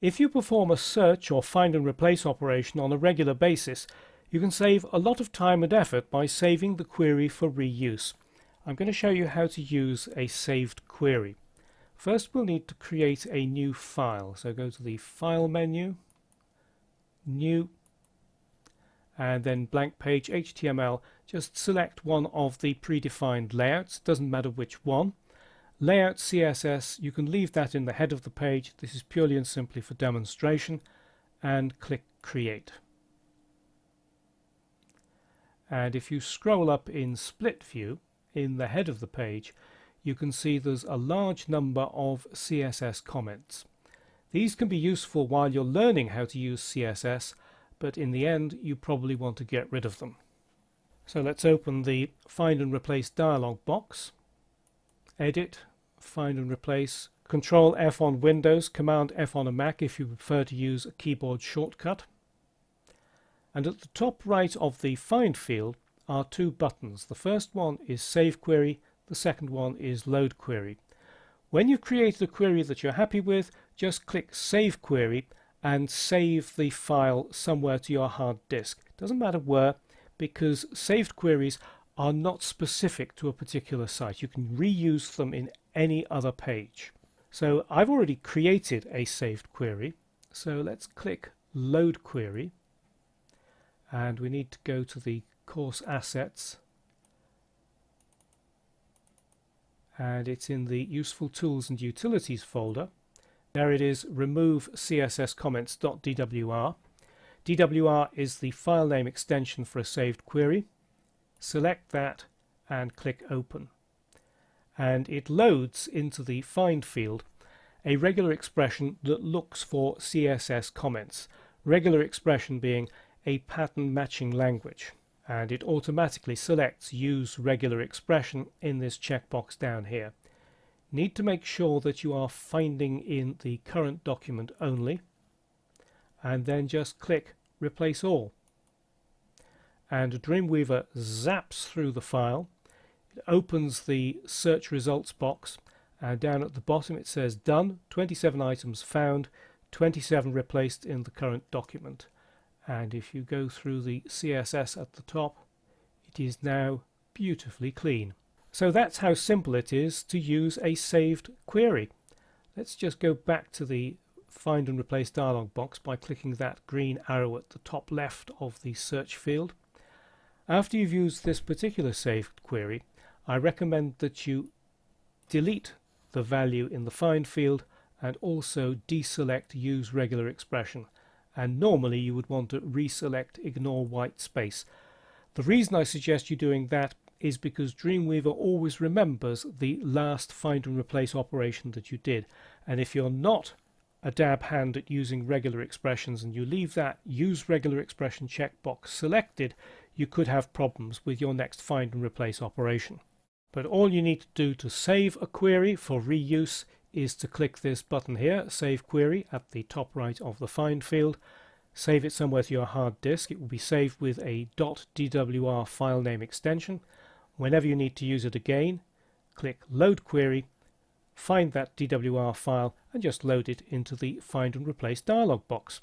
If you perform a search or find and replace operation on a regular basis, you can save a lot of time and effort by saving the query for reuse. I'm going to show you how to use a saved query. First, we'll need to create a new file. So go to the File menu, New, and then blank page HTML. Just select one of the predefined layouts, doesn't matter which one. Layout CSS, you can leave that in the head of the page. This is purely and simply for demonstration, and click Create. And if you scroll up in split view in the head of the page, you can see there's a large number of CSS comments. These can be useful while you're learning how to use CSS, but in the end you probably want to get rid of them. So let's open the Find and Replace dialog box. Edit, Find and Replace, Control F on Windows, Command F on a Mac if you prefer to use a keyboard shortcut. And at the top right of the Find field are two buttons. The first one is Save Query, the second one is Load Query. When you've created a query that you're happy with, just click Save Query and save the file somewhere to your hard disk. It doesn't matter where, because saved queries are not specific to a particular site. You can reuse them in any other page. So I've already created a saved query, so let's click Load Query, and we need to go to the Course Assets, and it's in the Useful Tools and Utilities folder. There it is, remove CSS comments.dwr. DWR is the file name extension for a saved query. Select that and click Open. And it loads into the Find field a regular expression that looks for CSS comments. Regular expression being a pattern matching language. And it automatically selects Use Regular Expression in this checkbox down here. Need to make sure that you are finding in the current document only, and then just click Replace All. And Dreamweaver zaps through the file. It opens the search results box, and down at the bottom it says Done, 27 items found, 27 replaced in the current document. And if you go through the CSS at the top, it is now beautifully clean. So that's how simple it is to use a saved query. Let's just go back to the Find and Replace dialog box by clicking that green arrow at the top left of the search field. After you've used this particular saved query, I recommend that you delete the value in the Find field and also deselect Use Regular Expression. And normally you would want to reselect Ignore White Space. The reason I suggest you doing that is because Dreamweaver always remembers the last find and replace operation that you did. And if you're not a dab hand at using regular expressions and you leave that Use Regular Expression checkbox selected, you could have problems with your next find and replace operation. But all you need to do to save a query for reuse is to click this button here, Save Query, at the top right of the Find field. Save it somewhere to your hard disk. It will be saved with a .dwr file name extension. Whenever you need to use it again, click Load Query, find that DWR file and just load it into the Find and Replace dialog box.